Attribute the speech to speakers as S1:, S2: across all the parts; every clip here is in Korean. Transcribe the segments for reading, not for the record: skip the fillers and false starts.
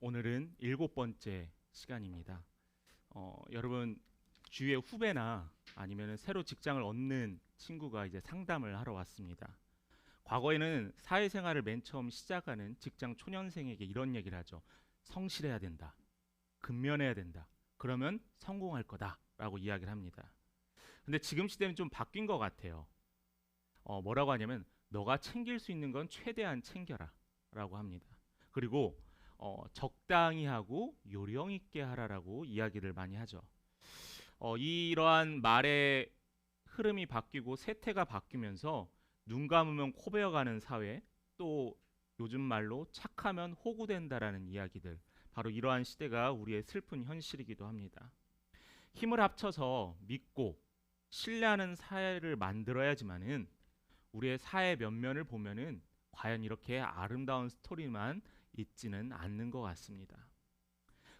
S1: 오늘은 7번째 시간입니다. 여러분 주위의 후배나 아니면 새로 직장을 얻는 친구가 이제 상담을 하러 왔습니다. 과거에는 사회생활을 맨 처음 시작하는 직장 초년생에게 이런 얘기를 하죠. 성실해야 된다. 근면해야 된다. 그러면 성공할 거다라고 이야기를 합니다. 근데 지금 시대는 좀 바뀐 것 같아요. 뭐라고 하냐면 너가 챙길 수 있는 건 최대한 챙겨라라고 합니다. 그리고 적당히 하고 요령 있게 하라라고 이야기를 많이 하죠. 이러한 말의 흐름이 바뀌고 세태가 바뀌면서 눈 감으면 코 베어가는 사회, 또 요즘 말로 착하면 호구된다라는 이야기들, 바로 이러한 시대가 우리의 슬픈 현실이기도 합니다. 힘을 합쳐서 믿고 신뢰하는 사회를 만들어야지만은 우리의 사회 면면을 보면은 과연 이렇게 아름다운 스토리만 있지는 않는 것 같습니다.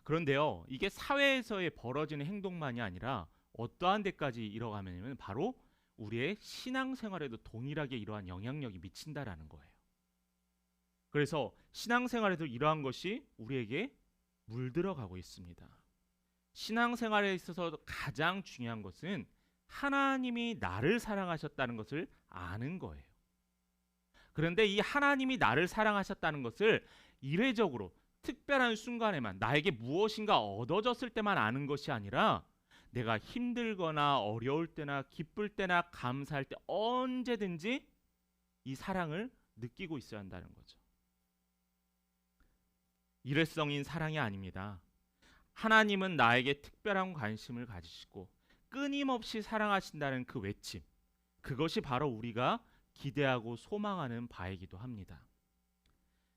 S1: 그런데요, 이게 사회에서의 벌어지는 행동만이 아니라 어떠한 데까지 이뤄가면 바로 우리의 신앙생활에도 동일하게 이러한 영향력이 미친다라는 거예요. 그래서 신앙생활에도 이러한 것이 우리에게 물들어가고 있습니다. 신앙생활에 있어서 가장 중요한 것은 하나님이 나를 사랑하셨다는 것을 아는 거예요. 그런데 이 하나님이 나를 사랑하셨다는 것을 이례적으로 특별한 순간에만 나에게 무엇인가 얻어졌을 때만 아는 것이 아니라 내가 힘들거나 어려울 때나 기쁠 때나 감사할 때 언제든지 이 사랑을 느끼고 있어야 한다는 거죠. 일회성인 사랑이 아닙니다. 하나님은 나에게 특별한 관심을 가지시고 끊임없이 사랑하신다는 그 외침, 그것이 바로 우리가 기대하고 소망하는 바이기도 합니다.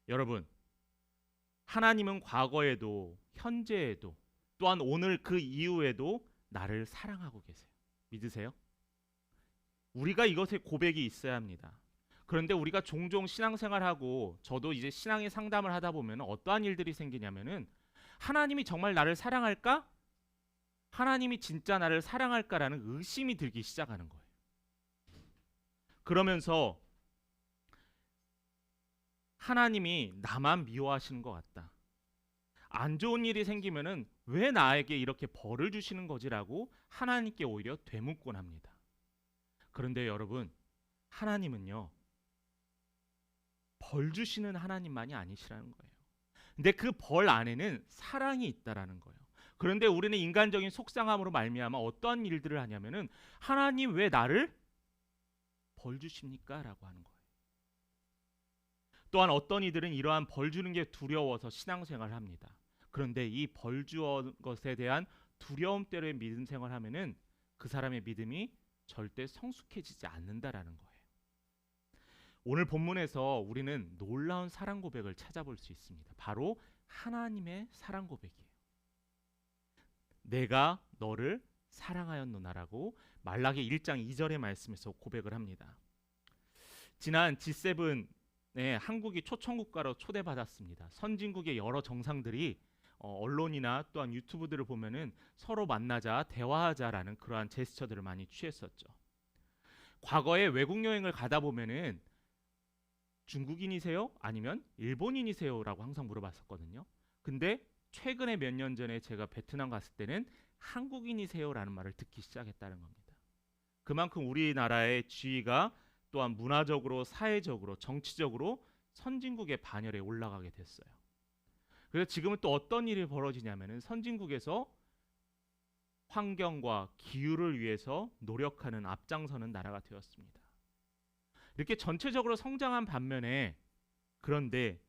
S1: 여러분, 하나님은 과거에도 현재에도 또한 오늘 그 이후에도 나를 사랑하고 계세요. 믿으세요? 우리가 이것에 고백이 있어야 합니다. 그런데 우리가 종종 신앙생활하고 저도 이제 신앙의 상담을 하다 보면 어떠한 일들이 생기냐면은 하나님이 정말 나를 사랑할까? 하나님이 진짜 나를 사랑할까라는 의심이 들기 시작하는 거예요. 그러면서 하나님이 나만 미워하시는 것 같다. 안 좋은 일이 생기면은 왜 나에게 이렇게 벌을 주시는 거지라고 하나님께 오히려 되묻곤 합니다. 그런데 여러분, 하나님은요, 벌 주시는 하나님만이 아니시라는 거예요. 근데 그 벌 안에는 사랑이 있다라는 거예요. 그런데 우리는 인간적인 속상함으로 말미암아 어떠한 일들을 하냐면은 하나님 왜 나를 벌 주십니까? 라고 하는 거예요. 또한 어떤 이들은 이러한 벌 주는 게 두려워서 신앙생활을 합니다. 그런데 이 벌 주어 것에 대한 두려움 때문에 믿음 생활하면은 그 사람의 믿음이 절대 성숙해지지 않는다라는 거예요. 오늘 본문에서 우리는 놀라운 사랑 고백을 찾아볼 수 있습니다. 바로 하나님의 사랑 고백이에요. 내가 너를 사랑하였노나라고 말라기 1장 2절의 말씀에서 고백을 합니다. 지난 G7에 한국이 초청국가로 초대받았습니다. 선진국의 여러 정상들이 언론이나 또한 유튜브들을 보면은 서로 만나자 대화하자라는 그러한 제스처들을 많이 취했었죠. 과거에 외국 여행을 가다 보면은 중국인이세요? 아니면 일본인이세요? 라고 항상 물어봤었거든요. 근데 최근에 몇 년 전에 제가 베트남 갔을 때는 한국인이세요? 라는 말을 듣기 시작했다는 겁니다. 그만큼 우리나라의 지위가 또한 문화적으로, 사회적으로, 정치적으로 선진국의 반열에 올라가게 됐어요. 그래서 지금은 또 어떤 일이 벌어지냐면은 선진국에서 환경과 기후를 위해서 노력하는 앞장서는 나라가 되었습니다. 이렇게 전체적으로 성장한 반면에 그런데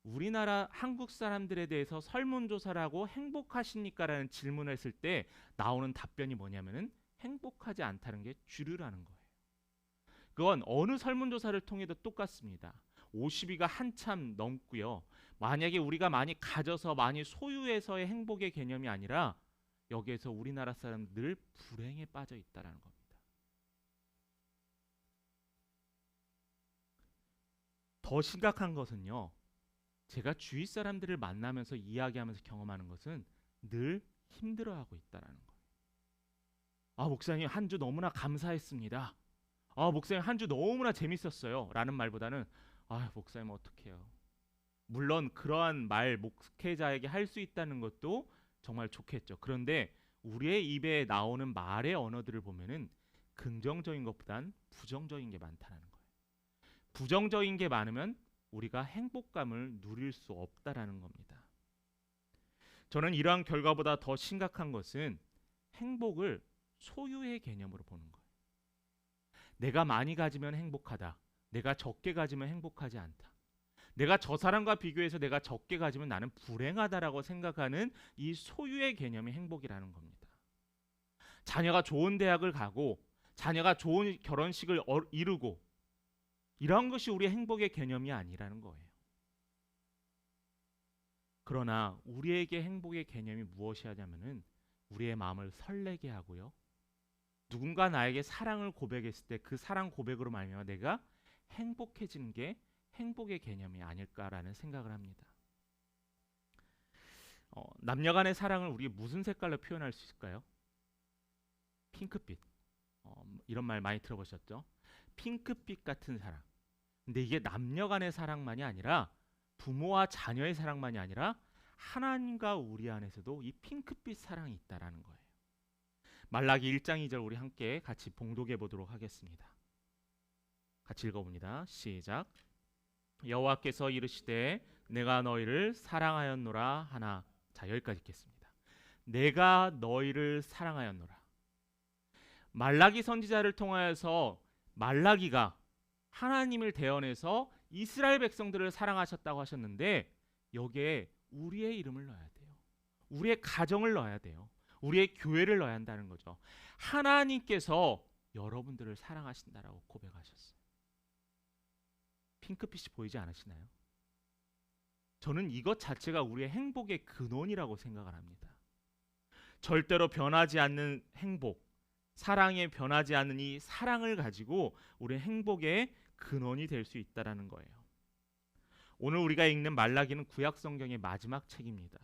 S1: 우리나라 한국 사람들에 대해서 설문조사를 하고 행복하십니까라는 질문을 했을 때 나오는 답변이 뭐냐면은 행복하지 않다는 게 주류라는 거예요. 그건 어느 설문조사를 통해도 똑같습니다. 50위가 한참 넘고요. 만약에 우리가 많이 가져서 많이 소유해서의 행복의 개념이 아니라 여기에서 우리나라 사람들 불행에 빠져 있다라는 겁니다. 더 심각한 것은요. 제가 주위 사람들을 만나면서 이야기하면서 경험하는 것은 늘 힘들어하고 있다라는 거예요. 아, 목사님 한 주 너무나 감사했습니다. 아, 목사님 한 주 너무나 재밌었어요. 라는 말보다는 아, 목사님 어떡해요. 물론 그러한 말 목회자에게 할 수 있다는 것도 정말 좋겠죠. 그런데 우리의 입에 나오는 말의 언어들을 보면은 긍정적인 것보단 부정적인 게 많다는 거예요. 부정적인 게 많으면 우리가 행복감을 누릴 수 없다라는 겁니다. 저는 이러한 결과보다 더 심각한 것은 행복을 소유의 개념으로 보는 거예요. 내가 많이 가지면 행복하다. 내가 적게 가지면 행복하지 않다. 내가 저 사람과 비교해서 내가 적게 가지면 나는 불행하다라고 생각하는 이 소유의 개념이 행복이라는 겁니다. 자녀가 좋은 대학을 가고 자녀가 좋은 결혼식을 이루고 이런 것이 우리의 행복의 개념이 아니라는 거예요. 그러나 우리에게 행복의 개념이 무엇이냐면은 우리의 마음을 설레게 하고요. 누군가 나에게 사랑을 고백했을 때 그 사랑 고백으로 말미암아 내가 행복해지는 게 행복의 개념이 아닐까라는 생각을 합니다. 남녀간의 사랑을 우리 무슨 색깔로 표현할 수 있을까요? 핑크빛. 이런 말 많이 들어보셨죠? 핑크빛 같은 사랑. 근데 이게 남녀간의 사랑만이 아니라 부모와 자녀의 사랑만이 아니라 하나님과 우리 안에서도 이 핑크빛 사랑이 있다라는 거예요. 말라기 1장 2절 우리 함께 같이 봉독해 보도록 하겠습니다. 같이 읽어봅니다. 시작. 여호와께서 이르시되 내가 너희를 사랑하였노라 하나. 자, 여기까지 읽겠습니다. 내가 너희를 사랑하였노라. 말라기 선지자를 통하여서 말라기가 하나님을 대언해서 이스라엘 백성들을 사랑하셨다고 하셨는데 여기에 우리의 이름을 넣어야 돼요. 우리의 가정을 넣어야 돼요. 우리의 교회를 넣어야 한다는 거죠. 하나님께서 여러분들을 사랑하신다라고 고백하셨어요. 핑크빛이 보이지 않으시나요? 저는 이것 자체가 우리의 행복의 근원이라고 생각을 합니다. 절대로 변하지 않는 행복, 사랑에 변하지 않는 이 사랑을 가지고 우리의 행복의 근원이 될 수 있다라는 거예요. 오늘 우리가 읽는 말라기는 구약 성경의 마지막 책입니다.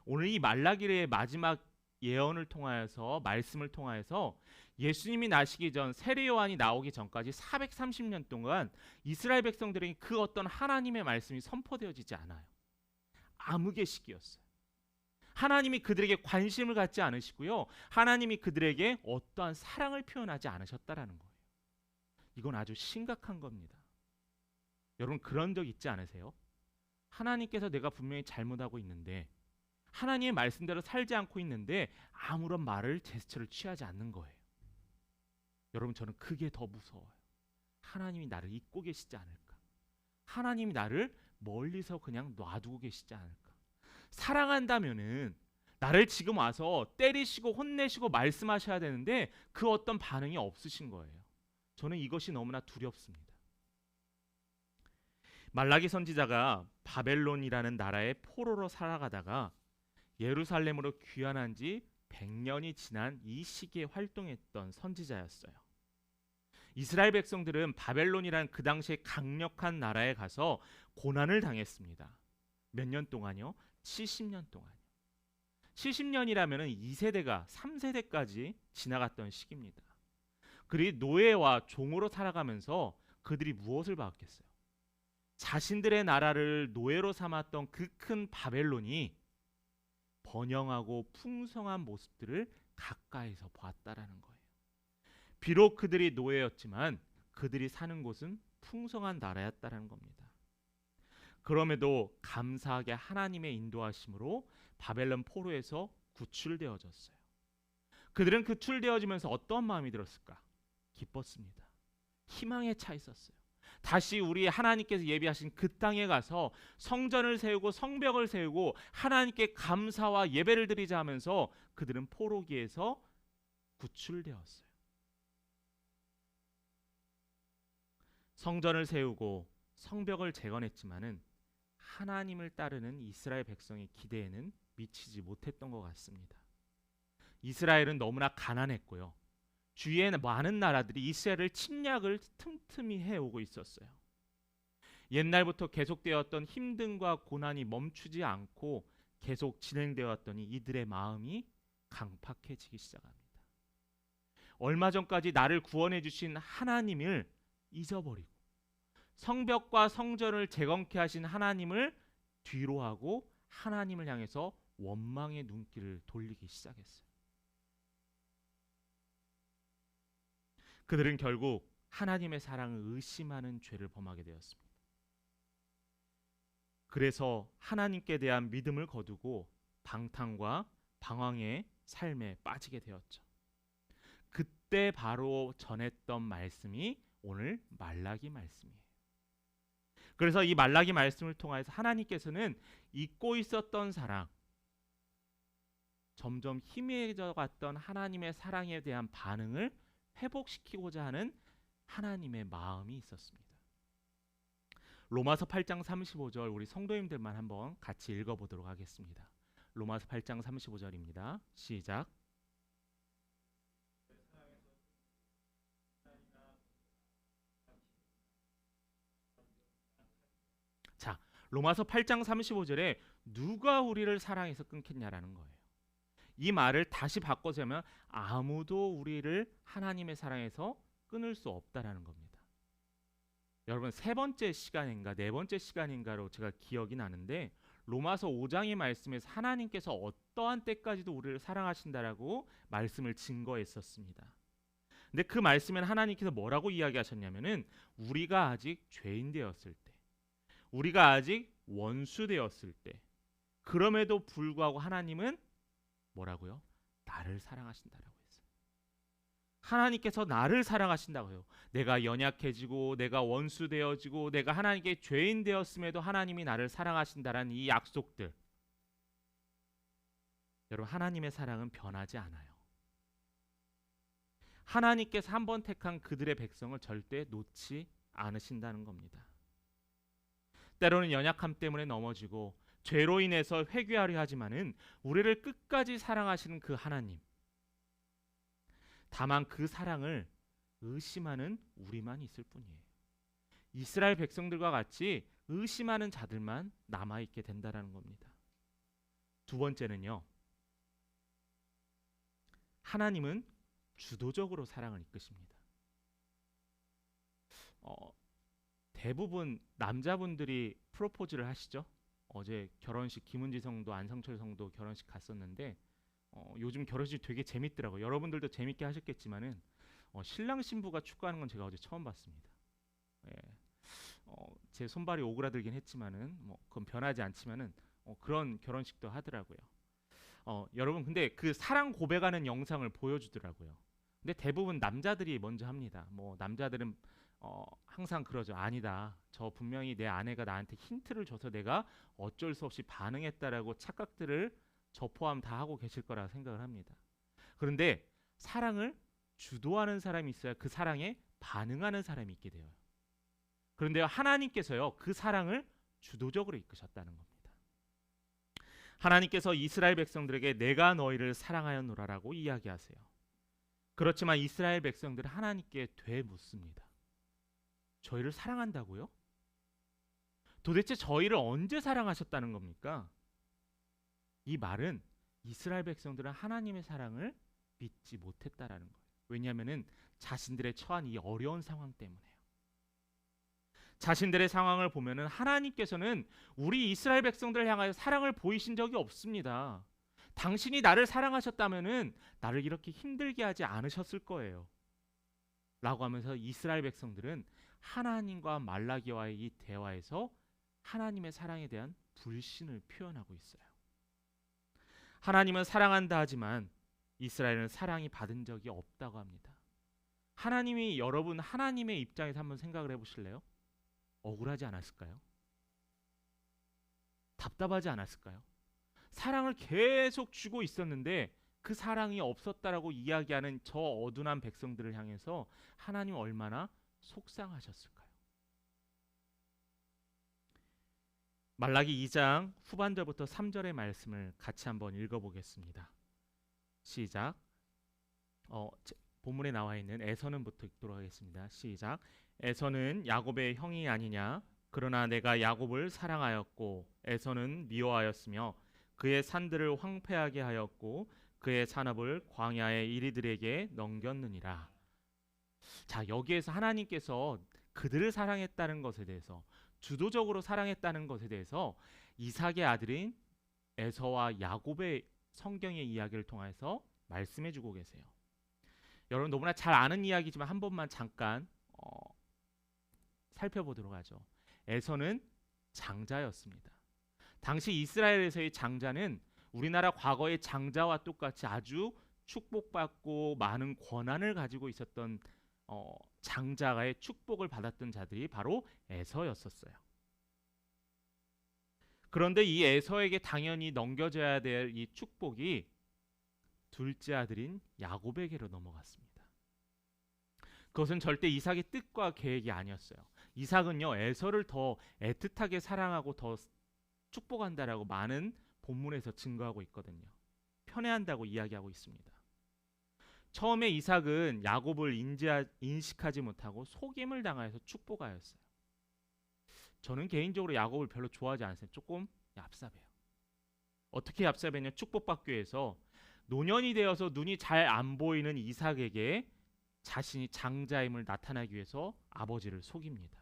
S1: 오늘 이 말라기의 마지막 예언을 통하여서 말씀을 통하여서 예수님이 나시기 전 세례 요한이 나오기 전까지 430년 동안 이스라엘 백성들에게 그 어떤 하나님의 말씀이 선포되어지지 않아요. 암흑의식이었어요. 하나님이 그들에게 관심을 갖지 않으시고요. 하나님이 그들에게 어떠한 사랑을 표현하지 않으셨다라는 거예요. 이건 아주 심각한 겁니다. 여러분 그런 적 있지 않으세요? 하나님께서 내가 분명히 잘못하고 있는데 하나님의 말씀대로 살지 않고 있는데 아무런 말을 제스처를 취하지 않는 거예요. 여러분 저는 그게 더 무서워요. 하나님이 나를 잊고 계시지 않을까? 하나님이 나를 멀리서 그냥 놔두고 계시지 않을까? 사랑한다면은 나를 지금 와서 때리시고 혼내시고 말씀하셔야 되는데 그 어떤 반응이 없으신 거예요. 저는 이것이 너무나 두렵습니다. 말라기 선지자가 바벨론이라는 나라의 포로로 살아가다가 예루살렘으로 귀환한 지 100년이 지난 이 시기에 활동했던 선지자였어요. 이스라엘 백성들은 바벨론이란 그 당시에 강력한 나라에 가서 고난을 당했습니다. 몇 년 동안요? 70년 동안요. 70년이라면 2세대가 3세대까지 지나갔던 시기입니다. 그리 노예와 종으로 살아가면서 그들이 무엇을 받겠어요? 자신들의 나라를 노예로 삼았던 그 큰 바벨론이 번영하고 풍성한 모습들을 가까이서 봤다라는 거예요. 비록 그들이 노예였지만 그들이 사는 곳은 풍성한 나라였다라는 겁니다. 그럼에도 감사하게 하나님의 인도하심으로 바벨론 포로에서 구출되어졌어요. 그들은 구출되어지면서 어떤 마음이 들었을까? 기뻤습니다. 희망에 차 있었어요. 다시 우리 하나님께서 예비하신 그 땅에 가서 성전을 세우고 성벽을 세우고 하나님께 감사와 예배를 드리자 하면서 그들은 포로기에서 구출되었어요. 성전을 세우고 성벽을 재건했지만은 하나님을 따르는 이스라엘 백성의 기대에는 미치지 못했던 것 같습니다. 이스라엘은 너무나 가난했고요. 주위에 많은 나라들이 이스라엘을 침략을 틈틈이 해오고 있었어요. 옛날부터 계속되었던 힘듦과 고난이 멈추지 않고 계속 진행되어 왔더니 이들의 마음이 강팍해지기 시작합니다. 얼마 전까지 나를 구원해 주신 하나님을 잊어버리고 성벽과 성전을 재건케 하신 하나님을 뒤로하고 하나님을 향해서 원망의 눈길을 돌리기 시작했어요. 그들은 결국 하나님의 사랑을 의심하는 죄를 범하게 되었습니다. 그래서 하나님께 대한 믿음을 거두고 방탕과 방황의 삶에 빠지게 되었죠. 그때 바로 전했던 말씀이 오늘 말라기 말씀이에요. 그래서 이 말라기 말씀을 통해서 하나님께서는 잊고 있었던 사랑, 점점 희미해져 갔던 하나님의 사랑에 대한 반응을 회복시키고자 하는 하나님의 마음이 있었습니다. 로마서 8장 35절 우리 성도님들만 한번 같이 읽어보도록 하겠습니다. 로마서 8장 35절입니다. 시작. 자, 로마서 8장 35절에 누가 우리를 사랑해서 끊겠냐라는 거예요. 이 말을 다시 바꿔서 하면 아무도 우리를 하나님의 사랑에서 끊을 수 없다라는 겁니다. 여러분 세 번째 시간인가 네 번째 시간인가로 제가 기억이 나는데 로마서 5장의 말씀에서 하나님께서 어떠한 때까지도 우리를 사랑하신다라고 말씀을 증거했었습니다. 근데 그 말씀엔 하나님께서 뭐라고 이야기하셨냐면은 우리가 아직 죄인 되었을 때, 우리가 아직 원수 되었을 때, 그럼에도 불구하고 하나님은 뭐라고요? 나를 사랑하신다라고 했어요. 하나님께서 나를 사랑하신다고요. 내가 연약해지고 내가 원수 되어지고 내가 하나님께 죄인 되었음에도 하나님이 나를 사랑하신다라는 이 약속들. 여러분 하나님의 사랑은 변하지 않아요. 하나님께서 한번 택한 그들의 백성을 절대 놓지 않으신다는 겁니다. 때로는 연약함 때문에 넘어지고 죄로 인해서 회개하려 하지만은 우리를 끝까지 사랑하시는 그 하나님, 다만 그 사랑을 의심하는 우리만 있을 뿐이에요. 이스라엘 백성들과 같이 의심하는 자들만 남아있게 된다는 겁니다. 두 번째는요, 하나님은 주도적으로 사랑을 이끄십니다. 대부분 남자분들이 프로포즈를 하시죠. 어제 결혼식 김은지 성도, 안성철 성도 결혼식 갔었는데 요즘 결혼식 되게 재밌더라고요. 여러분들도 재밌게 하셨겠지만은 신랑 신부가 축구하는 건 제가 어제 처음 봤습니다. 예. 제 손발이 오그라들긴 했지만은 그건 변하지 않지만은 그런 결혼식도 하더라고요. 여러분 근데 그 사랑 고백하는 영상을 보여주더라고요. 근데 대부분 남자들이 먼저 합니다. 남자들은 항상 그러죠. 아니다. 저 분명히 내 아내가 나한테 힌트를 줘서 내가 어쩔 수 없이 반응했다라고 착각들을 저 포함 다 하고 계실 거라 생각을 합니다. 그런데 사랑을 주도하는 사람이 있어야 그 사랑에 반응하는 사람이 있게 돼요. 그런데 하나님께서요 그 사랑을 주도적으로 이끄셨다는 겁니다. 하나님께서 이스라엘 백성들에게 내가 너희를 사랑하였노라라고 이야기하세요. 그렇지만 이스라엘 백성들은 하나님께 되묻습니다. 저희를 사랑한다고요? 도대체 저희를 언제 사랑하셨다는 겁니까? 이 말은 이스라엘 백성들은 하나님의 사랑을 믿지 못했다라는 거예요. 왜냐하면은 자신들의 처한 이 어려운 상황 때문에요. 자신들의 상황을 보면은 하나님께서는 우리 이스라엘 백성들을 향하여 사랑을 보이신 적이 없습니다. 당신이 나를 사랑하셨다면은 나를 이렇게 힘들게 하지 않으셨을 거예요. 라고 하면서 이스라엘 백성들은 하나님과 말라기와의 이 대화에서 하나님의 사랑에 대한 불신을 표현하고 있어요. 하나님은 사랑한다 하지만 이스라엘은 사랑이 받은 적이 없다고 합니다. 하나님이 여러분 하나님의 입장에서 한번 생각을 해보실래요? 억울하지 않았을까요? 답답하지 않았을까요? 사랑을 계속 주고 있었는데 그 사랑이 없었다라고 이야기하는 저 어둔한 백성들을 향해서 하나님 얼마나 속상하셨을까요? 말라기 2장 후반절부터 3절의 말씀을 같이 한번 읽어보겠습니다. 시작. 본문에 나와 있는 에서는부터 읽도록 하겠습니다. 시작. 에서는 야곱의 형이 아니냐? 그러나 내가 야곱을 사랑하였고 에서는 미워하였으며 그의 산들을 황폐하게 하였고 그의 산업을 광야의 이리들에게 넘겼느니라. 자, 여기에서 하나님께서 그들을 사랑했다는 것에 대해서, 주도적으로 사랑했다는 것에 대해서 이삭의 아들인 에서와 야곱의 성경의 이야기를 통해서 말씀해 주고 계세요. 여러분 너무나 잘 아는 이야기지만 한 번만 잠깐 살펴보도록 하죠. 에서는 장자였습니다. 당시 이스라엘에서의 장자는 우리나라 과거의 장자와 똑같이 아주 축복받고 많은 권한을 가지고 있었던 장자의 축복을 받았던 자들이 바로 에서였었어요. 그런데 이 에서에게 당연히 넘겨져야 될 이 축복이 둘째 아들인 야곱에게로 넘어갔습니다. 그것은 절대 이삭의 뜻과 계획이 아니었어요. 이삭은요, 에서를 더 애틋하게 사랑하고 더 축복한다라고 많은 본문에서 증거하고 있거든요. 편애한다고 이야기하고 있습니다. 처음에 이삭은 야곱을 인식하지 못하고 속임을 당하여서 축복하였어요. 저는 개인적으로 야곱을 별로 좋아하지 않았어요. 조금 얍삽해요. 어떻게 얍삽했냐? 축복받기 위해서 노년이 되어서 눈이 잘 안 보이는 이삭에게 자신이 장자임을 나타나기 위해서 아버지를 속입니다.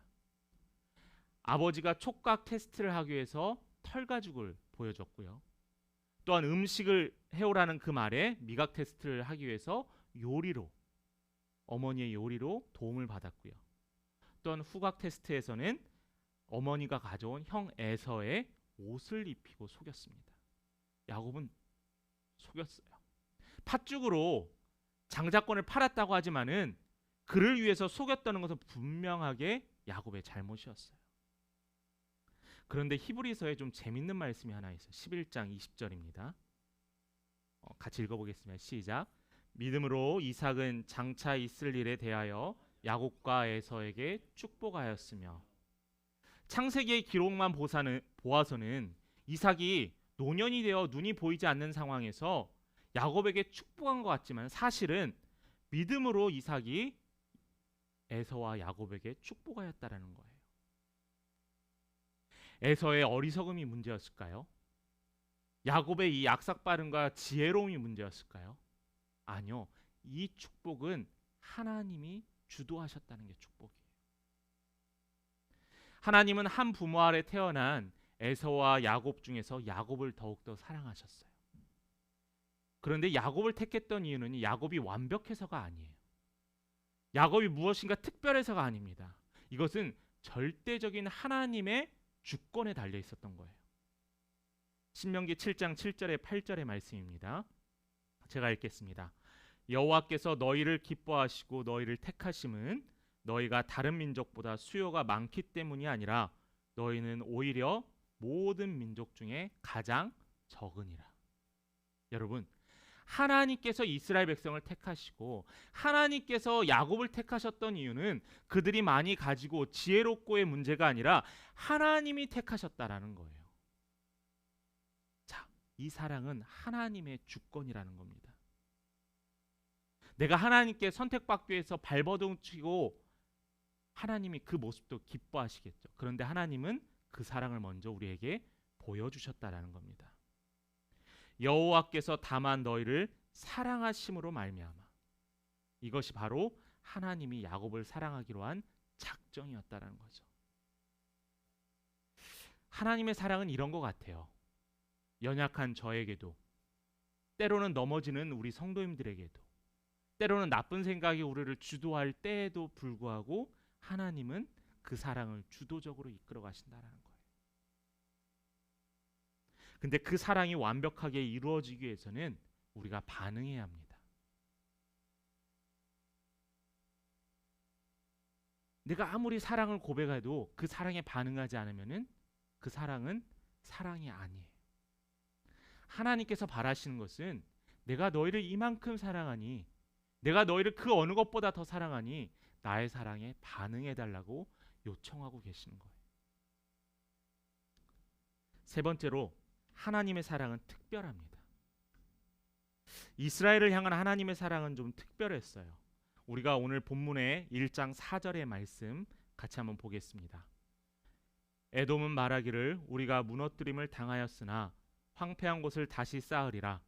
S1: 아버지가 촉각 테스트를 하기 위해서 털가죽을 보여줬고요. 또한 음식을 해오라는 그 말에 미각 테스트를 하기 위해서 어머니의 요리로 도움을 받았고요. 또한 후각 테스트에서는 어머니가 가져온 형 에서의 옷을 입히고 속였습니다. 야곱은 속였어요. 팥죽으로 장자권을 팔았다고 하지만은 그를 위해서 속였다는 것은 분명하게 야곱의 잘못이었어요. 그런데 히브리서에 좀 재밌는 말씀이 하나 있어요. 11장 20절입니다. 같이 읽어보겠습니다. 시작. 믿음으로 이삭은 장차 있을 일에 대하여 야곱과 에서에게 축복하였으며. 창세기의 기록만 보아서는 이삭이 노년이 되어 눈이 보이지 않는 상황에서 야곱에게 축복한 것 같지만 사실은 믿음으로 이삭이 에서와 야곱에게 축복하였다라는 거예요. 에서의 어리석음이 문제였을까요? 야곱의 이 약삭빠름과 지혜로움이 문제였을까요? 아니요. 이 축복은 하나님이 주도하셨다는 게 축복이에요. 하나님은 한 부모 아래 태어난 에서와 야곱 중에서 야곱을 더욱더 사랑하셨어요. 그런데 야곱을 택했던 이유는 야곱이 완벽해서가 아니에요. 야곱이 무엇인가 특별해서가 아닙니다. 이것은 절대적인 하나님의 주권에 달려 있었던 거예요. 신명기 7장 7절에 8절의 말씀입니다. 제가 읽겠습니다. 여호와께서 너희를 기뻐하시고 너희를 택하심은 너희가 다른 민족보다 수요가 많기 때문이 아니라 너희는 오히려 모든 민족 중에 가장 적으니라. 여러분, 하나님께서 이스라엘 백성을 택하시고 하나님께서 야곱을 택하셨던 이유는 그들이 많이 가지고 지혜롭고의 문제가 아니라 하나님이 택하셨다라는 거예요. 자, 이 사랑은 하나님의 주권이라는 겁니다. 내가 하나님께 선택받기 위해서 발버둥 치고 하나님이 그 모습도 기뻐하시겠죠. 그런데 하나님은 그 사랑을 먼저 우리에게 보여주셨다라는 겁니다. 여호와께서 다만 너희를 사랑하심으로 말미암아. 이것이 바로 하나님이 야곱을 사랑하기로 한 작정이었다라는 거죠. 하나님의 사랑은 이런 것 같아요. 연약한 저에게도, 때로는 넘어지는 우리 성도님들에게도, 때로는 나쁜 생각이 우리를 주도할 때에도 불구하고 하나님은 그 사랑을 주도적으로 이끌어 가신다는 거예요. 근데 그 사랑이 완벽하게 이루어지기 위해서는 우리가 반응해야 합니다. 내가 아무리 사랑을 고백해도 그 사랑에 반응하지 않으면은 그 사랑은 사랑이 아니에요. 하나님께서 바라시는 것은 내가 너희를 이만큼 사랑하니, 내가 너희를 그 어느 것보다 더 사랑하니 나의 사랑에 반응해달라고 요청하고 계시는 거예요. 세 번째로 하나님의 사랑은 특별합니다. 이스라엘을 향한 하나님의 사랑은 좀 특별했어요. 우리가 오늘 본문의 1장 4절의 말씀 같이 한번 보겠습니다. 에돔은 말하기를 우리가 무너뜨림을 당하였으나 황폐한 곳을 다시 쌓으리라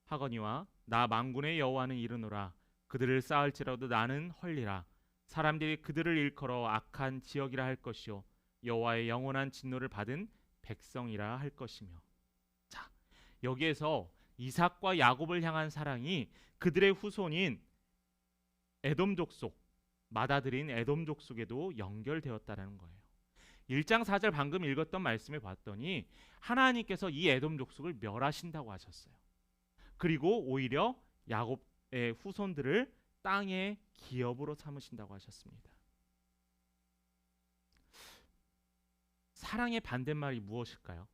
S1: 하거니와 나 만군의 여호와는 이르노라 그들을 쌓을지라도 나는 헐리라 사람들이 그들을 일컬어 악한 지역이라 할 것이요 여호와의 영원한 진노를 받은 백성이라 할 것이며. 자, 여기에서 이삭과 야곱을 향한 사랑이 그들의 후손인 에돔 족속, 맏아들인 에돔 족속에도 연결되었다라는 거예요. 1장 4절 방금 읽었던 말씀을 봤더니 하나님께서 이 에돔 족속을 멸하신다고 하셨어요. 그리고 오히려 야곱의 후손들을 땅의 기업으로 삼으신다고 하셨습니다. 사랑의 반대말이 무엇일까요?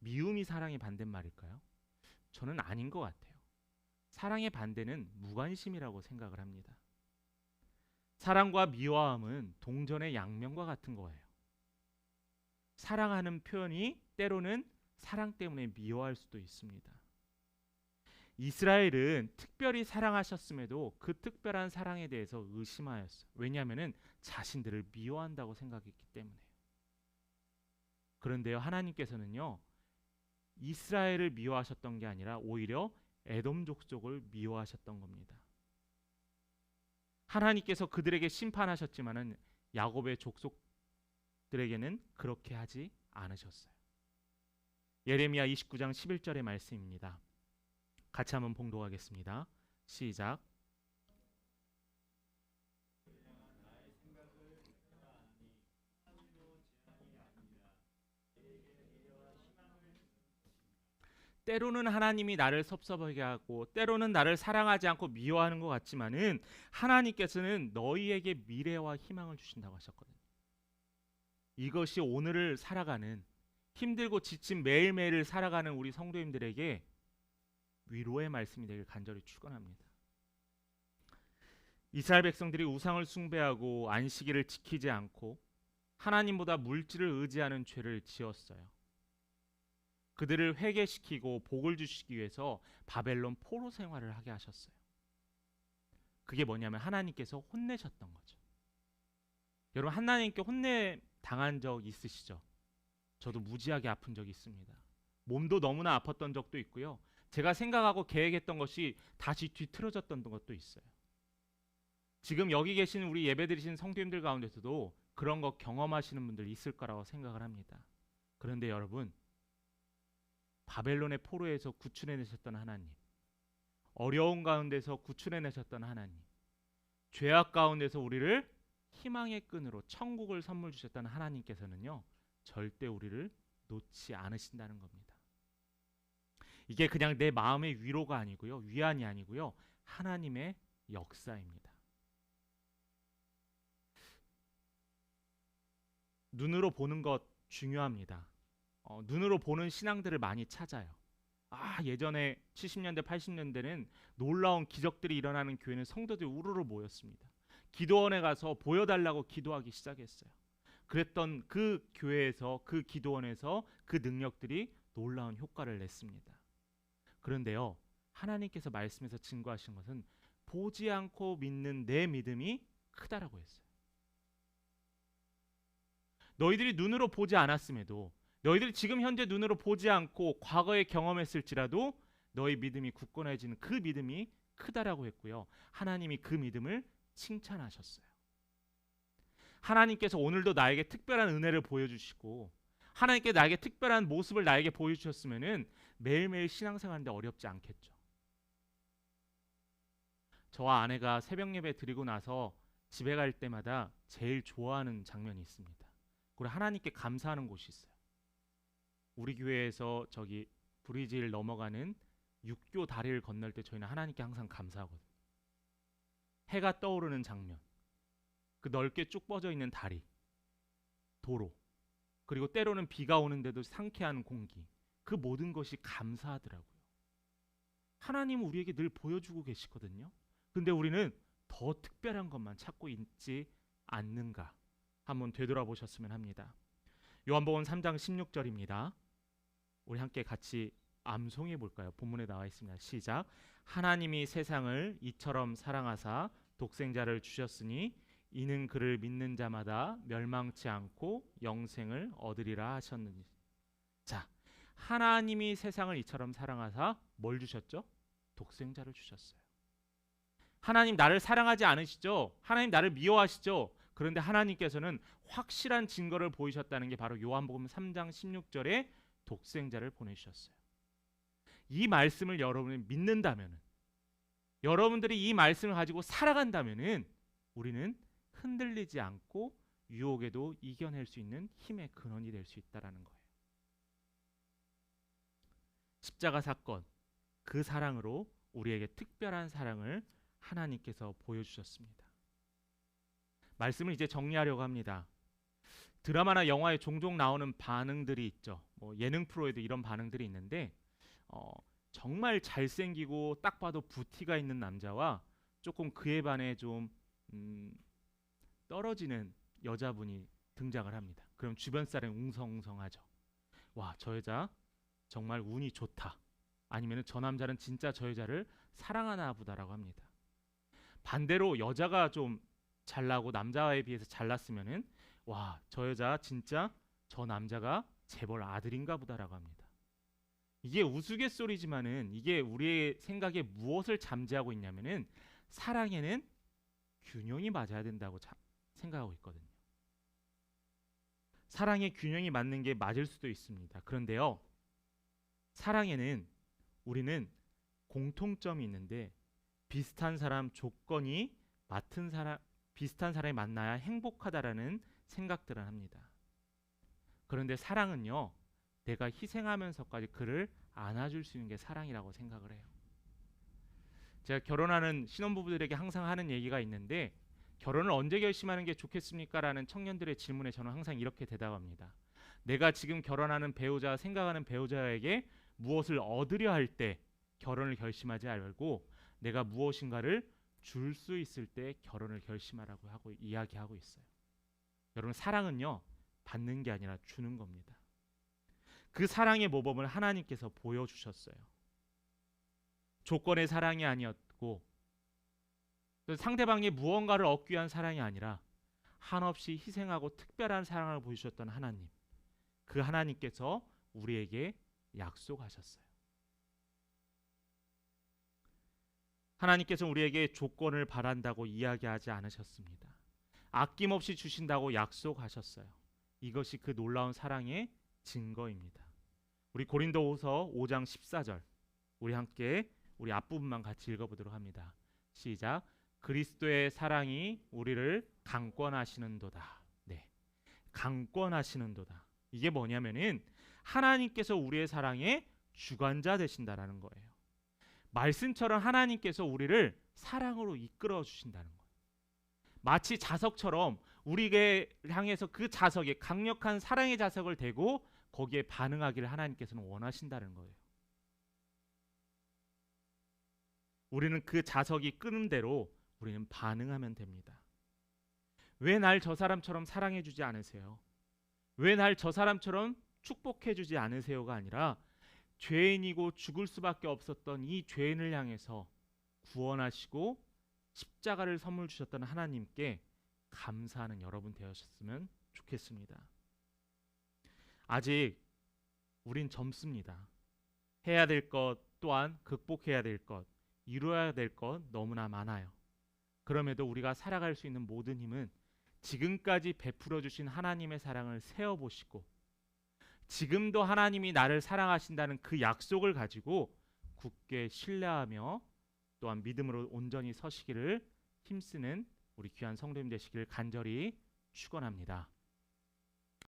S1: 미움이 사랑의 반대말일까요? 저는 아닌 것 같아요. 사랑의 반대는 무관심이라고 생각을 합니다. 사랑과 미워함은 동전의 양면과 같은 거예요. 사랑하는 표현이 때로는 사랑 때문에 미워할 수도 있습니다. 이스라엘은 특별히 사랑하셨음에도 그 특별한 사랑에 대해서 의심하였어요. 왜냐하면 자신들을 미워한다고 생각했기 때문에요. 그런데요, 하나님께서는요, 이스라엘을 미워하셨던 게 아니라 오히려 에돔 족속을 미워하셨던 겁니다. 하나님께서 그들에게 심판하셨지만은 야곱의 족속들에게는 그렇게 하지 않으셨어요. 예레미야 29장 11절의 말씀입니다. 같이 한번 봉독하겠습니다. 시작. 때로는 하나님이 나를 섭섭하게 하고 때로는 나를 사랑하지 않고 미워하는 것 같지만은 하나님께서는 너희에게 미래와 희망을 주신다고 하셨거든요. 이것이 오늘을 살아가는 힘들고 지친 매일매일을 살아가는 우리 성도님들에게 위로의 말씀이 되길 간절히 축원합니다. 이스라엘 백성들이 우상을 숭배하고 안식일을 지키지 않고 하나님보다 물질을 의지하는 죄를 지었어요. 그들을 회개시키고 복을 주시기 위해서 바벨론 포로 생활을 하게 하셨어요. 그게 뭐냐면 하나님께서 혼내셨던 거죠. 여러분, 하나님께 혼내 당한 적 있으시죠? 저도 무지하게 아픈 적이 있습니다. 몸도 너무나 아팠던 적도 있고요. 제가 생각하고 계획했던 것이 다시 뒤틀어졌던 것도 있어요. 지금 여기 계신 우리 예배드리신 성도님들 가운데서도 그런 거 경험하시는 분들 있을 거라고 생각을 합니다. 그런데 여러분, 바벨론의 포로에서 구출해내셨던 하나님, 어려운 가운데서 구출해내셨던 하나님, 죄악 가운데서 우리를 희망의 끈으로 천국을 선물 주셨던 하나님께서는요, 절대 우리를 놓지 않으신다는 겁니다. 이게 그냥 내 마음의 위로가 아니고요, 위안이 아니고요, 하나님의 역사입니다. 눈으로 보는 것 중요합니다. 눈으로 보는 신앙들을 많이 찾아요. 예전에 70년대 80년대는 놀라운 기적들이 일어나는 교회는 성도들이 우르르 모였습니다. 기도원에 가서 보여달라고 기도하기 시작했어요. 그랬던 그 교회에서, 그 기도원에서 그 능력들이 놀라운 효과를 냈습니다. 그런데요, 하나님께서 말씀에서 증거하신 것은 보지 않고 믿는 내 믿음이 크다라고 했어요. 너희들이 눈으로 보지 않았음에도, 너희들이 지금 현재 눈으로 보지 않고 과거에 경험했을지라도 너희 믿음이 굳건해지는 그 믿음이 크다라고 했고요. 하나님이 그 믿음을 칭찬하셨어요. 하나님께서 오늘도 나에게 특별한 은혜를 보여주시고 하나님께 나에게 특별한 모습을 나에게 보여주셨으면은 매일매일 신앙생활하는데 어렵지 않겠죠. 저와 아내가 새벽 예배 드리고 나서 집에 갈 때마다 제일 좋아하는 장면이 있습니다. 그리고 하나님께 감사하는 곳이 있어요. 우리 교회에서 저기 브리지를 넘어가는 육교 다리를 건널 때 저희는 하나님께 항상 감사하거든요. 해가 떠오르는 장면, 그 넓게 쭉 뻗어 있는 다리, 도로, 그리고 때로는 비가 오는데도 상쾌한 공기, 그 모든 것이 감사하더라고요. 하나님은 우리에게 늘 보여주고 계시거든요. 근데 우리는 더 특별한 것만 찾고 있지 않는가 한번 되돌아보셨으면 합니다. 요한복음 3장 16절입니다. 우리 함께 같이 암송해 볼까요? 본문에 나와 있습니다. 시작. 하나님이 세상을 이처럼 사랑하사 독생자를 주셨으니 이는 그를 믿는 자마다 멸망치 않고 영생을 얻으리라 하셨느니. 자, 하나님이 세상을 이처럼 사랑하사 뭘 주셨죠? 독생자를 주셨어요. 하나님 나를 사랑하지 않으시죠? 하나님 나를 미워하시죠? 그런데 하나님께서는 확실한 증거를 보이셨다는 게 바로 요한복음 3장 16절에 독생자를 보내주셨어요. 이 말씀을 여러분이 믿는다면, 여러분들이 이 말씀을 가지고 살아간다면 우리는 흔들리지 않고 유혹에도 이겨낼 수 있는 힘의 근원이 될 수 있다라는 거예요. 십자가 사건, 그 사랑으로 우리에게 특별한 사랑을 하나님께서 보여주셨습니다. 말씀을 이제 정리하려고 합니다. 드라마나 영화에 종종 나오는 반응들이 있죠. 뭐 예능 프로에도 이런 반응들이 있는데 정말 잘생기고 딱 봐도 부티가 있는 남자와 조금 그에 반해 좀 떨어지는 여자분이 등장을 합니다. 그럼 주변 사람이 웅성웅성하죠. 와, 저 여자 정말 운이 좋다. 아니면 저 남자는 진짜 저 여자를 사랑하나 보다라고 합니다. 반대로 여자가 좀 잘나고 남자에 비해서 잘났으면은 와, 저 여자 진짜 저 남자가 재벌 아들인가 보다라고 합니다. 이게 우스갯소리지만은 이게 우리의 생각에 무엇을 잠재하고 있냐면은 사랑에는 균형이 맞아야 된다고 생각하고 있거든요. 사랑의 균형이 맞는 게 맞을 수도 있습니다. 그런데요, 사랑에는 우리는 공통점이 있는데 비슷한 사람 조건이 같은 사람 비슷한 사람이 만나야 행복하다라는 생각들을 합니다. 그런데 사랑은요, 내가 희생하면서까지 그를 안아줄 수 있는 게 사랑이라고 생각을 해요. 제가 결혼하는 신혼부부들에게 항상 하는 얘기가 있는데 결혼을 언제 결심하는 게 좋겠습니까? 라는 청년들의 질문에 저는 항상 이렇게 대답합니다. 내가 지금 결혼하는 배우자, 생각하는 배우자에게 무엇을 얻으려 할 때 결혼을 결심하지 말고 내가 무엇인가를 줄 수 있을 때 결혼을 결심하라고 하고 이야기하고 있어요. 여러분, 사랑은요, 받는 게 아니라 주는 겁니다. 그 사랑의 모범을 하나님께서 보여주셨어요. 조건의 사랑이 아니었고 상대방의 무언가를 얻기 위한 사랑이 아니라 한없이 희생하고 특별한 사랑을 보여주셨던 하나님, 그 하나님께서 우리에게 약속하셨어요. 하나님께서 우리에게 조건을 바란다고 이야기하지 않으셨습니다. 아낌없이 주신다고 약속하셨어요. 이것이 그 놀라운 사랑의 증거입니다. 우리 고린도후서 5장 14절 우리 함께 우리 앞부분만 같이 읽어보도록 합니다. 시작. 그리스도의 사랑이 우리를 강권하시는도다. 네, 강권하시는도다. 이게 뭐냐면은 하나님께서 우리의 사랑의 주관자 되신다라는 거예요. 말씀처럼 하나님께서 우리를 사랑으로 이끌어 주신다는 거예요. 마치 자석처럼 우리에게 향해서 그 자석에 강력한 사랑의 자석을 대고 거기에 반응하기를 하나님께서는 원하신다는 거예요. 우리는 그 자석이 끄는 대로 우리는 반응하면 됩니다. 왜 날 저 사람처럼 사랑해 주지 않으세요? 왜 날 저 사람처럼 축복해 주지 않으세요가 아니라 죄인이고 죽을 수밖에 없었던 이 죄인을 향해서 구원하시고 십자가를 선물 주셨던 하나님께 감사하는 여러분 되셨으면 좋겠습니다. 아직 우린 젊습니다. 해야 될 것 또한 극복해야 될 것, 이루어야 될 것 너무나 많아요. 그럼에도 우리가 살아갈 수 있는 모든 힘은 지금까지 베풀어 주신 하나님의 사랑을 세어보시고 지금도 하나님이 나를 사랑하신다는 그 약속을 가지고 굳게 신뢰하며 또한 믿음으로 온전히 서시기를 힘쓰는 우리 귀한 성도님 되시기를 간절히 축원합니다.